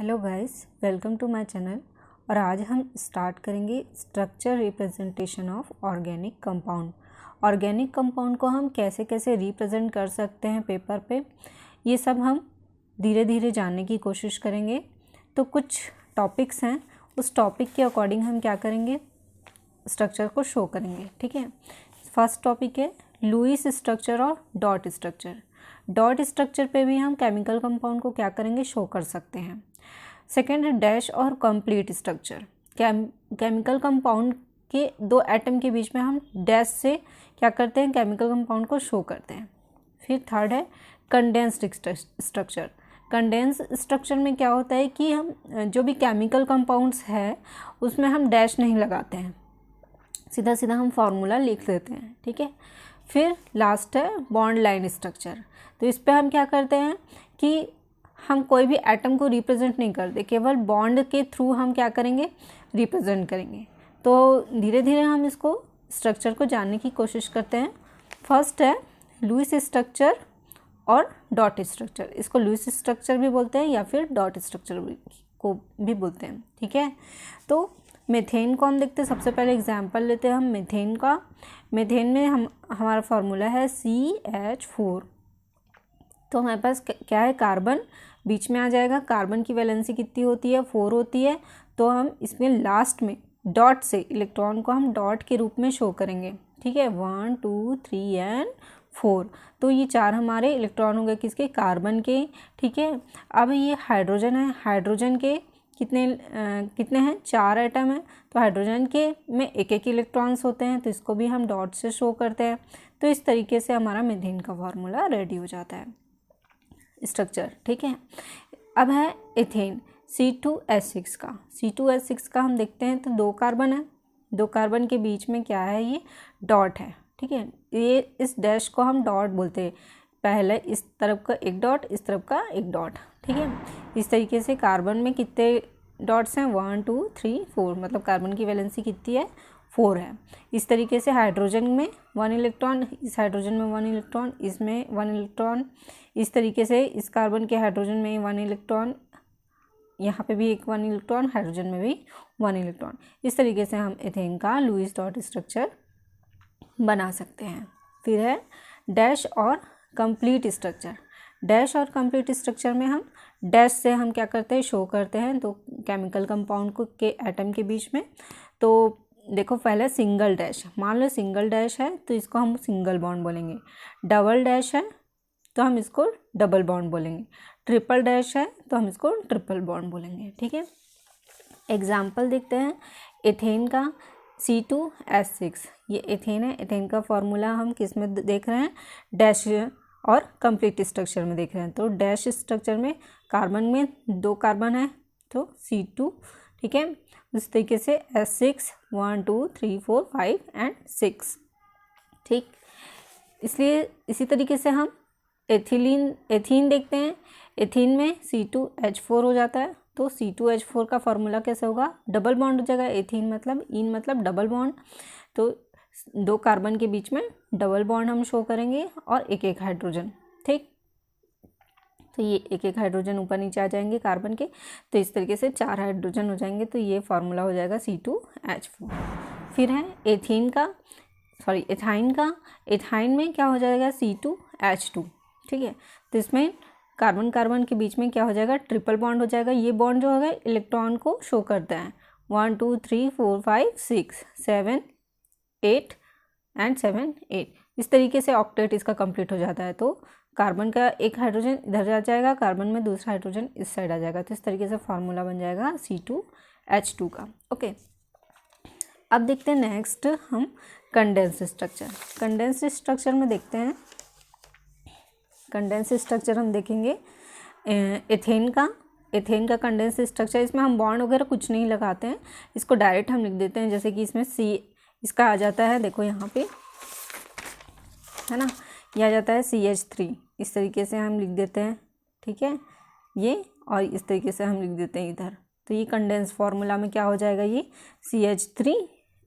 Hello guys, welcome to my channel. और आज हम स्टार्ट करेंगे structure representation of organic compound. Organic compound को हम कैसे कैसे रिप्रेजेंट कर सकते हैं पेपर पे, ये सब हम धीरे धीरे जानने की कोशिश करेंगे। तो कुछ टॉपिक्स हैं, उस टॉपिक के अकॉर्डिंग हम क्या करेंगे, स्ट्रक्चर को शो करेंगे। ठीक है, फर्स्ट टॉपिक है लुईस स्ट्रक्चर और डॉट स्ट्रक्चर। डॉट स्ट्रक्चर पे भी हम केमिकल कंपाउंड को क्या करेंगे, शो कर सकते हैं। सेकेंड है डैश और कंप्लीट स्ट्रक्चर। केमिकल कंपाउंड के दो एटम के बीच में हम डैश से क्या करते हैं, केमिकल कंपाउंड को शो करते हैं। फिर थर्ड है कंडेंस्ड स्ट्रक्चर। कंडेंस स्ट्रक्चर में क्या होता है कि हम जो भी केमिकल कंपाउंड्स है उसमें हम डैश नहीं लगाते हैं, सीधा सीधा हम फार्मूला लिख देते हैं। ठीक है, फिर लास्ट है बॉन्ड लाइन स्ट्रक्चर। तो इस पे हम क्या करते हैं कि हम कोई भी एटम को रिप्रेजेंट नहीं करते, केवल बॉन्ड के थ्रू हम क्या करेंगे, रिप्रेजेंट करेंगे। तो धीरे धीरे हम इसको स्ट्रक्चर को जानने की कोशिश करते हैं। फर्स्ट है लुईस स्ट्रक्चर और डॉट स्ट्रक्चर। इसको लुईस स्ट्रक्चर भी बोलते हैं या फिर डॉट स्ट्रक्चर को भी बोलते हैं। ठीक है, तो मीथेन को हम देखते हैं। सबसे पहले एग्जांपल लेते हैं हम मीथेन का। मीथेन में हमारा फार्मूला है CH4। तो हमारे पास क्या है, कार्बन बीच में आ जाएगा। कार्बन की वैलेंसी कितनी होती है, 4 होती है। तो हम इसमें लास्ट में डॉट से इलेक्ट्रॉन को हम डॉट के रूप में शो करेंगे। ठीक है, 1 2 3 एंड 4। तो ये 4 हमारे इलेक्ट्रॉन हो गए, किसके, कार्बन के। ठीक है, अब ये हाइड्रोजन है। हाइड्रोजन के कितने हैं, 4 एटम हैं। तो हाइड्रोजन के में एक एक इलेक्ट्रॉन्स होते हैं, तो इसको भी हम डॉट से शो करते हैं। तो इस तरीके से हमारा मीथेन का फार्मूला रेडी हो जाता है, स्ट्रक्चर। ठीक है, अब है एथेन, C2H6 का। C2H6 का हम देखते हैं तो 2 कार्बन है। 2 कार्बन के बीच में क्या है, ये डॉट है। ठीक है, ये इस डैश को हम डॉट बोलते हैं। पहले इस तरफ का एक डॉट, इस तरफ का एक डॉट। ठीक है, इस तरीके से कार्बन में कितने डॉट्स हैं, 1 2 3 4, मतलब कार्बन की वैलेंसी कितनी है, 4 है। इस तरीके से हाइड्रोजन में 1 इलेक्ट्रॉन, इस हाइड्रोजन में 1 इलेक्ट्रॉन, इसमें 1 इलेक्ट्रॉन। इस तरीके से इस कार्बन के हाइड्रोजन में 1 इलेक्ट्रॉन, यहाँ पे भी एक 1 इलेक्ट्रॉन, हाइड्रोजन में भी 1 इलेक्ट्रॉन। इस तरीके से हम एथेन का लुईस डॉट स्ट्रक्चर बना सकते हैं। फिर है डैश और कंप्लीट स्ट्रक्चर। डैश और कंप्लीट स्ट्रक्चर में हम डैश से हम क्या करते हैं, शो करते हैं तो केमिकल कंपाउंड को के एटम के बीच में। तो देखो, पहले सिंगल डैश, मान लो सिंगल डैश है तो इसको हम सिंगल बॉन्ड बोलेंगे। डबल डैश है तो हम इसको डबल बॉन्ड बोलेंगे। ट्रिपल डैश है तो हम इसको ट्रिपल बॉन्ड बोलेंगे। ठीक है, एग्जाम्पल देखते हैं एथेन का, C2H6। ये एथेन है। एथेन का फॉर्मूला हम किस में देख रहे हैं, डैश और कंप्लीट स्ट्रक्चर में देख रहे हैं। तो डैश स्ट्रक्चर में कार्बन में 2 कार्बन है तो C2। ठीक है, इस तरीके से H6 1 2 3 4 5 एंड 6। ठीक, इसलिए इसी तरीके से हम एथीन देखते हैं। एथीन में C2H4 हो जाता है। तो C2H4 का फॉर्मूला कैसे होगा, डबल बॉन्ड हो जाएगा। एथीन मतलब इन मतलब डबल बॉन्ड। तो 2 कार्बन के बीच में डबल बॉन्ड हम शो करेंगे और एक एक हाइड्रोजन। ठीक, तो ये एक एक हाइड्रोजन ऊपर नीचे आ जाएंगे कार्बन के। तो इस तरीके से 4 हाइड्रोजन हो जाएंगे। तो ये फार्मूला हो जाएगा C2H4। फिर है एथाइन का। एथाइन में क्या हो जाएगा, C2H2। ठीक है, तो इसमें कार्बन कार्बन के बीच में क्या हो जाएगा, ट्रिपल बॉन्ड हो जाएगा। ये बॉन्ड जो होगा इलेक्ट्रॉन को शो करता है। 1 2 3 4 5 6 7 8 एंड 7 8। इस तरीके से ऑक्टेट इसका कंप्लीट हो जाता है। तो कार्बन का एक हाइड्रोजन इधर जा जाएगा, कार्बन में दूसरा हाइड्रोजन इस साइड आ जाएगा। तो इस तरीके से फार्मूला बन जाएगा C2H2 का। ओके, अब देखते हैं नेक्स्ट हम कंडेंस स्ट्रक्चर। कंडेंस स्ट्रक्चर में देखते हैं, कंडेंस स्ट्रक्चर हम देखेंगे एथेन का कंडेंस स्ट्रक्चर। इसमें हम बॉन्ड वगैरह कुछ नहीं लगाते हैं, इसको डायरेक्ट हम लिख देते हैं। जैसे कि इसमें इसका आ जाता है, देखो यहाँ पे है ना, यह आ जाता है CH3। इस तरीके से हम लिख देते हैं। ठीक है, ये और इस तरीके से हम लिख देते हैं इधर। तो ये कंडेंस फार्मूला में क्या हो जाएगा, ये CH3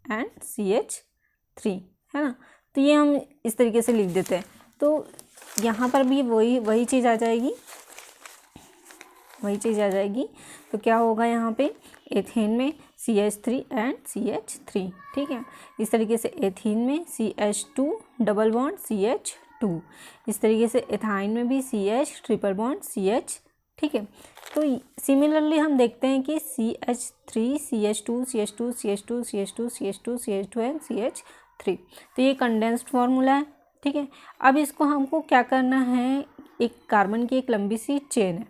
एंड CH3 है ना। तो ये हम इस तरीके से लिख देते हैं। तो यहाँ पर भी वही चीज़ आ जाएगी। वही चीज़ आ जाएगी। तो क्या होगा यहाँ पे, एथेन में CH3 एंड CH3, ठीक है। इस तरीके से एथीन में CH2 डबल बॉन्ड CH2, इस तरीके से एथाइन में भी CH ट्रिपल बॉन्ड CH, ठीक है। तो सिमिलरली हम देखते हैं कि CH3 CH2 CH2 CH2 CH2 CH2 CH2 and CH3, तो ये कंडेंस्ड फार्मूला है, ठीक है। अब इसको हमको क्या करना है, एक कार्बन की एक लंबी सी चेन है,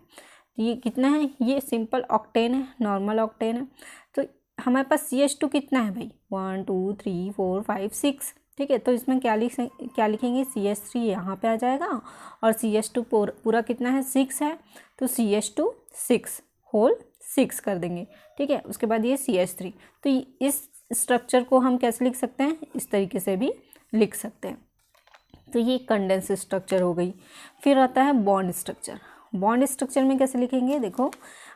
ये कितना है, ये सिंपल ऑक्टेन है, नॉर्मल ऑक्टेन है। तो हमारे पास CH2 कितना है भाई, 1 2 3 4 5 6, ठीक है। तो इसमें क्या लिखेंगे, CH3 यहाँ पे आ जाएगा और CH2 पूरा कितना है, 6 है, तो CH2 6 होल 6 कर देंगे, ठीक है। उसके बाद ये CH3, तो इस स्ट्रक्चर को हम कैसे लिख सकते हैं, इस तरीके से भी लिख सकते हैं। तो ये कंडेंस स्ट्रक्चर हो गई। फिर आता है बॉन्ड स्ट्रक्चर। बॉन्ड स्ट्रक्चर में कैसे लिखेंगे, देखो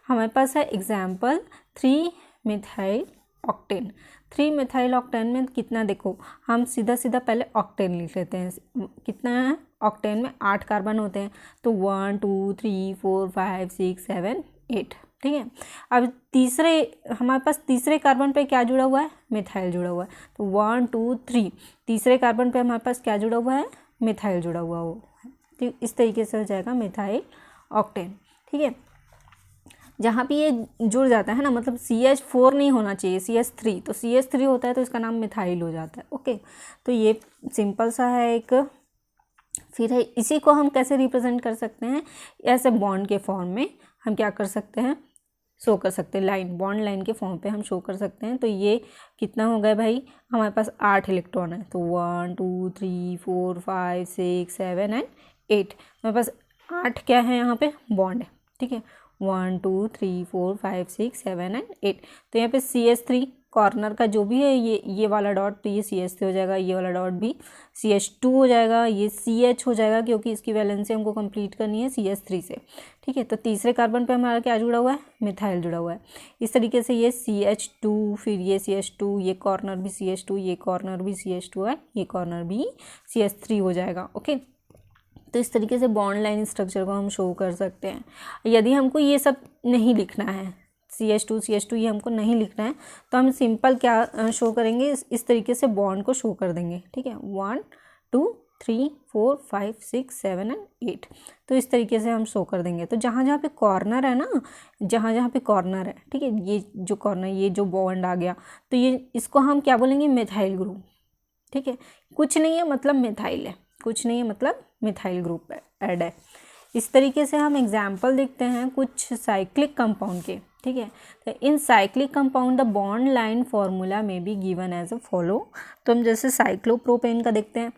हमारे पास है example 3 methyl octane. 3 methyl octane में कितना, देखो हम सीधा सीधा पहले ऑक्टेन लिख लेते हैं। कितना है, ऑक्टेन में 8 कार्बन होते हैं, तो 1 2 3 4 5 6 7 8, ठीक है। अब हमारे पास तीसरे कार्बन पे क्या जुड़ा हुआ है, मिथाइल जुड़ा हुआ है, तो 1 2 3 तीसरे कार्बन पे हमारे पास क्या जुड़ा हुआ है, मिथाइल जुड़ा हुआ हो, तो इस तरीके से हो जाएगा मिथाइल ऑक्टेन, ठीक है। जहाँ पे ये जुड़ जाता है ना, मतलब CH4 नहीं होना चाहिए, CH3, तो CH3 होता है तो इसका नाम मिथाइल हो जाता है, ओके। तो ये सिंपल सा है एक। फिर है, इसी को हम कैसे रिप्रेजेंट कर सकते हैं, ऐसे बॉन्ड के फॉर्म में हम क्या कर सकते हैं, शो कर सकते हैं, लाइन, बॉन्ड लाइन के फॉर्म पे हम शो कर सकते हैं। तो ये कितना हो गया भाई, हमारे पास 8 इलेक्ट्रॉन है, तो 1 2 3 4 5 6 7 एंड 8, हमारे पास 8 क्या है यहाँ पे, बॉन्ड है, ठीक है। 1 2 3 4 5 6 7 एंड 8, तो यहाँ पे CH3 कॉर्नर का जो भी है, ये वाला डॉट, तो ये CH3 हो जाएगा, ये वाला डॉट भी CH2 हो जाएगा, ये CH हो जाएगा, क्योंकि इसकी वैलेंसी हमको कंप्लीट करनी है CH3 से, ठीक है। तो तीसरे कार्बन पे हमारा क्या जुड़ा हुआ है, मिथाइल जुड़ा हुआ है। इस तरीके से ये CH2, फिर ये CH2, ये कॉर्नर भी CH2, ये कॉर्नर भी CH2 है, ये कॉर्नर भी CH3 हो जाएगा, ओके। तो इस तरीके से बॉन्ड लाइन स्ट्रक्चर को हम शो कर सकते हैं। यदि हमको ये सब नहीं लिखना है, CH2 ये हमको नहीं लिखना है, तो हम सिंपल क्या शो करेंगे, इस तरीके से बॉन्ड को शो कर देंगे, ठीक है। 1 2 3 4 5 6 7 एंड 8, तो इस तरीके से हम शो कर देंगे। तो जहाँ जहाँ पे कॉर्नर है ना, जहाँ जहाँ पे कॉर्नर है, ठीक है, ये जो कॉर्नर, ये जो बॉन्ड आ गया, तो ये इसको हम क्या बोलेंगे, मिथाइल ग्रुप, ठीक है। कुछ नहीं है मतलब मिथाइल है, कुछ नहीं है मतलब मिथाइल ग्रुप ऐड है। इस तरीके से हम एग्जाम्पल देखते हैं कुछ साइक्लिक कंपाउंड के, ठीक है। तो in cyclic compound the bond line formula में be given as a follow. तो हम जैसे साइक्लोप्रोपेन का देखते हैं,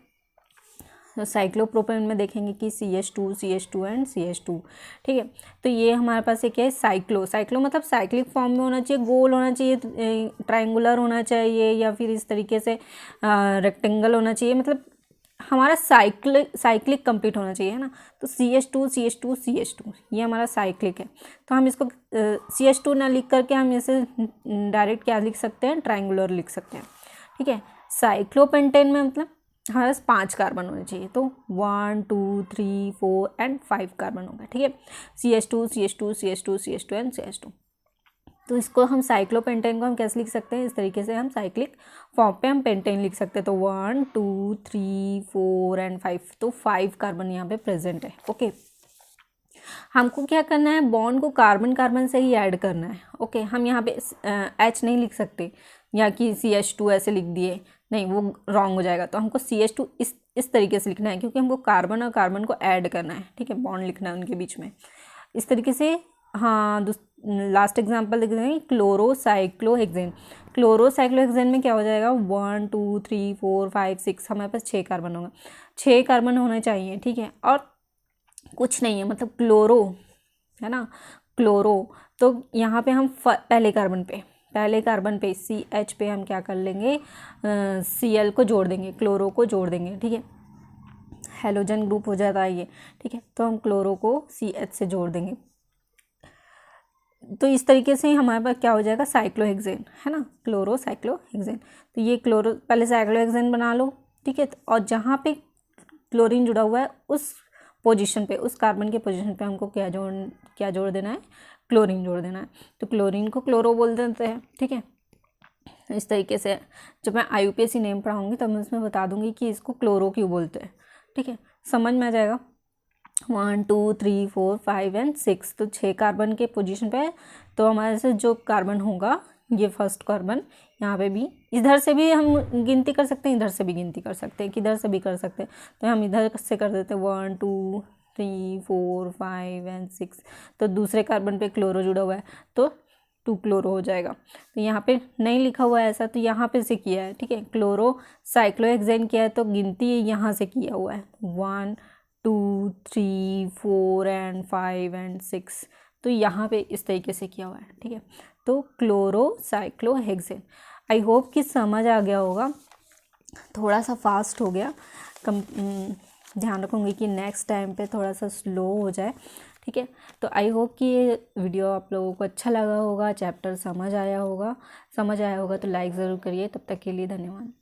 तो साइक्लोप्रोपेन में देखेंगे कि CH2 एंड CH2, ठीक है। तो ये हमारे पास एक है साइक्लो मतलब साइक्लिक फॉर्म में होना चाहिए, गोल होना चाहिए, ट्रायंगुलर होना चाहिए, या फिर इस तरीके से रेक्टेंगल होना चाहिए, मतलब हमारा साइक्लिक कंप्लीट होना चाहिए, है ना। तो CH2 ये हमारा साइक्लिक है। तो हम इसको CH2 ना लिख करके हम इसे डायरेक्ट क्या लिख सकते हैं, ट्रायंगुलर लिख सकते हैं, ठीक है। साइक्लोपेंटेन में मतलब हमारे पास 5 कार्बन होने चाहिए, तो 1 2 3 4 एंड 5 कार्बन होगा, ठीक है। CH2 and CH2। तो इसको हम साइक्लोपेंटेन को हम कैसे लिख सकते हैं, इस तरीके से हम साइक्लिक फॉर्म पे हम पेंटेन लिख सकते हैं। तो 1 2 3 4 एंड 5, तो 5 कार्बन यहाँ पे प्रेजेंट है, ओके। हमको क्या करना है, बॉन्ड को कार्बन कार्बन से ही ऐड करना है, ओके। हम यहाँ पे H नहीं लिख सकते, या कि CH2 ऐसे लिख दिए, नहीं, वो रॉन्ग हो जाएगा। तो हमको CH2 इस तरीके से लिखना है, क्योंकि हमको कार्बन और कार्बन को ऐड करना है, ठीक है, बॉन्ड लिखना है उनके बीच में, इस तरीके से। हाँ, लास्ट एग्जांपल देखते हैं, क्लोरोसाइक्लोहेक्सेन। क्लोरोसाइक्लोहेक्सेन में क्या हो जाएगा, 1 2 3 4 5 6, हमारे पास 6 कार्बन होगा, 6 कार्बन होने चाहिए, ठीक है। और कुछ नहीं है, मतलब क्लोरो है ना, क्लोरो। तो यहाँ पे हम पहले कार्बन पे CH पे हम क्या कर लेंगे, Cl को जोड़ देंगे, क्लोरो को जोड़ देंगे, ठीक है। हेलोजन ग्रुप हो जाता है ये, ठीक है। तो हम क्लोरो को CH से जोड़ देंगे, तो इस तरीके से हमारे पास क्या हो जाएगा, साइक्लोहेक्सेन, है ना, क्लोरोसाइक्लोहेक्सेन। तो ये पहले साइक्लोहेक्सेन बना लो, ठीक है। और जहाँ पे क्लोरीन जुड़ा हुआ है उस पोजीशन पे, उस कार्बन के पोजीशन पे हमको क्या जोड़ देना है, क्लोरीन जोड़ देना है। तो क्लोरीन को क्लोरो बोल देते हैं, ठीक है। इस तरीके से जब मैं IUPAC नेम पढ़ाऊँगी तब मैं उसमें बता दूँगी कि इसको क्लोरो क्यों बोलते हैं, ठीक है, समझ में आ जाएगा। 1 2 3 4 5 एंड 6, तो 6 कार्बन के पोजीशन पे है। तो हमारे से जो कार्बन होगा ये फर्स्ट कार्बन, यहाँ पे भी, इधर से भी हम गिनती कर सकते हैं, इधर से भी गिनती कर सकते हैं, किधर से भी कर सकते हैं। तो हम इधर से कर देते हैं 1 2 3 4 5 एंड 6। तो दूसरे कार्बन पे क्लोरो जुड़ा हुआ है तो 2 क्लोरो हो जाएगा। तो यहाँ पे नहीं लिखा हुआ है ऐसा, तो यहाँ पे से किया है, ठीक है। क्लोरो साइक्लोहेक्सेन किया है तो गिनती यहाँ से किया हुआ है 1 2 3 4 एंड 5 एंड 6। तो यहाँ पे इस तरीके से किया हुआ है, ठीक है। तो क्लोरो साइक्लोहेक्सेन, आई होप कि समझ आ गया होगा। थोड़ा सा फास्ट हो गया, ध्यान रखूँगी कि नेक्स्ट टाइम पे थोड़ा सा स्लो हो जाए, ठीक है। तो आई होप कि ये वीडियो आप लोगों को अच्छा लगा होगा, चैप्टर समझ आया होगा तो लाइक ज़रूर करिए। तब तक के लिए धन्यवाद।